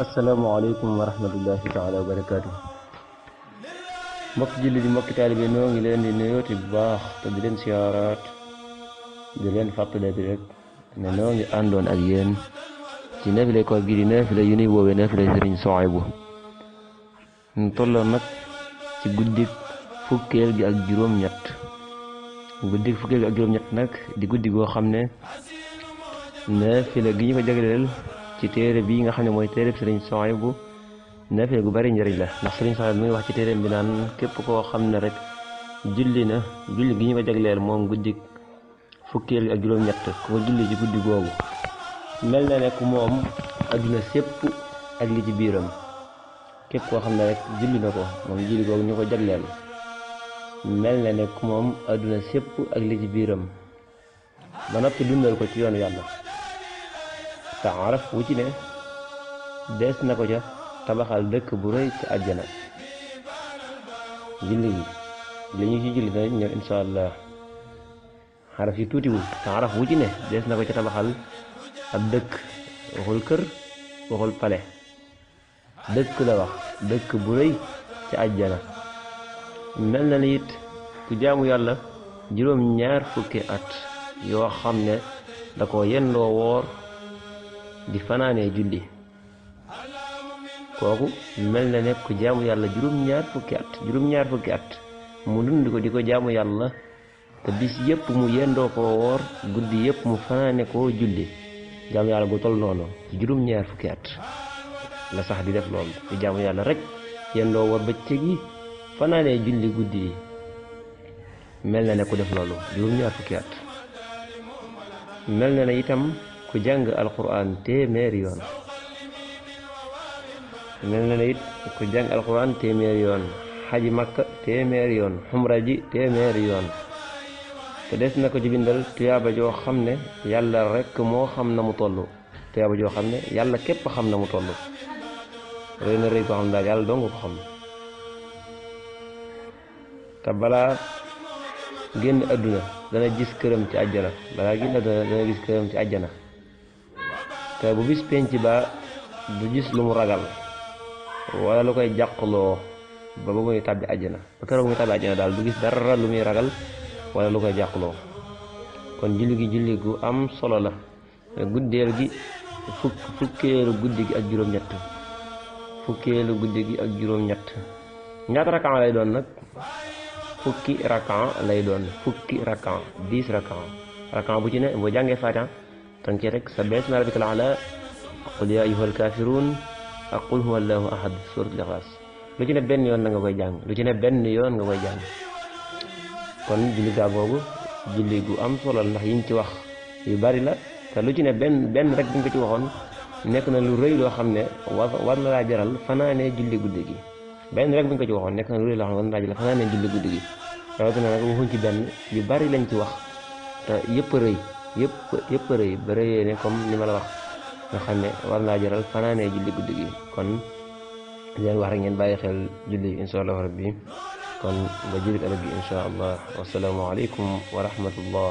asalaamaaleykum wa rahmatullahi taala wa barakaatu. mbokki julli di mbokki taalibe noo ngi leen di nuyooti bu baax te di leen siyaaraat di leen fàttaleeti rek ne noo ngi àndoon ak yéen ci naafila koor gi di naafila yu nuy woowee naafila Sëriñ Suhaybu ñu tolloon nag ci guddik fukkeel gi ak juróom-ñett nag di guddi goo xam ne naafila gi ñu ko jagleel ci téere bii nga xam ne mooy téere Sëriñ Suhaybu naafila gu bari njëriñ la ndax Sëriñ Suhaybu mi ngi wax ci téereem bi naan képp koo xam ne rek julli gi ñu ko jagleel moom guddi fukkeel gi ak juróom-ñett ku ko julli ci guddi googu mel na ne ku moom adduna sépp ak li ci biiram képp koo xam ne rek julli na ko moom julli googu ñu ko jagleel mel na ne ku moom adduna sépp ak li ci biiram ba noppi dundal ko ci yoonu yàlla te araf wu ci ne dees na ko ca tabaxal dëkk bu rëy ci àjjana julli gi li ñu ci julli danañ ñëw insha allah xaraf yi tuutiwul te araf wu ci ne dees na ko ca tabaxal ab dëkk waxul kër waxul pale dëkk la wax dëkk bu rëy ci àjjana mel na ni it ku jaamu yàlla juróom-ñaar fukki at yoo xam ne da ko yendoo woor di fanaanee julli kooku mel na ne ku jaamu yàlla juróom-ñaar fukki at mu dund ko di ko jaamu yàlla te bis yëpp mu yendoo ko woor guddi yëpp mu fanaane koo julli jaamu yàlla gu tol noonu ci juróom-ñaar fukki at la sax di def loolu di jaamu yàlla rek yendoo woor bëccëg yi fanaanee julli guddi yi mel na ne ku def loolu juróom-ñaar fukki at mel na ne itam ku jàng alquran téeméeri yoon mel na ne it ku jàng alquran téeméeri yoon xaji makka téeméeri yoon xumra ji téeméeri yoon te des na ko ci bindal tuyaaba joo xam ne yàlla rekk moo xam na mu toll tuyaaba joo xam ne yàlla képp xam na mu toll rëy na rëy ko xam daal yàlla dong ko xam te balaa génn àdduna dana gis këram ci àjjana te bu bis penc ba du gis lu mu ragal wala lu koy jàqloo ba muy tàbbi àjjana ba keroog muy tàbbi àjjana daal du gis dara lu muy ragal wala lu koy jàqloo kon julli gu am solo la guddeel gi fukkeelu guddi gi ak juróom-ñett ñaata rakan lay doon nag fukki rakan 10 rakan bu ci ne boo jàngee Faatiha tan ci rek sabbihi isma rabbikal a'la qul ya ayyuhal kaafiruun ak qul huwa allahu ahad suuratul Ixlaas lu ci ne benn yoon nga koy jàng kon julli gaa googu julli gu am solo ndax yiñ ci wax yu bari la te lu ci ne benn rek buñ ko ci waxoon nekk na lu rëy loo xam ne war na laa jaral fanaanee julli guddi gi benn rek buñ ko ci waxoon nekk na lu rëy loo xam ne war na laa jaral fanaanee julli guddi gi rawatina nag waxuñ ci benn yu bari lañ ci wax te yëpp rëy ba rëyee ne comme ni ma la wax nga xam ne war naa jaral fanaanee julli guddi gi kon leen wax rek ngeen bàyyi xel julli insha allah rabbi kon ba jullit ëllëg gi insha allah wasalaamu aleykum wa rahmatullah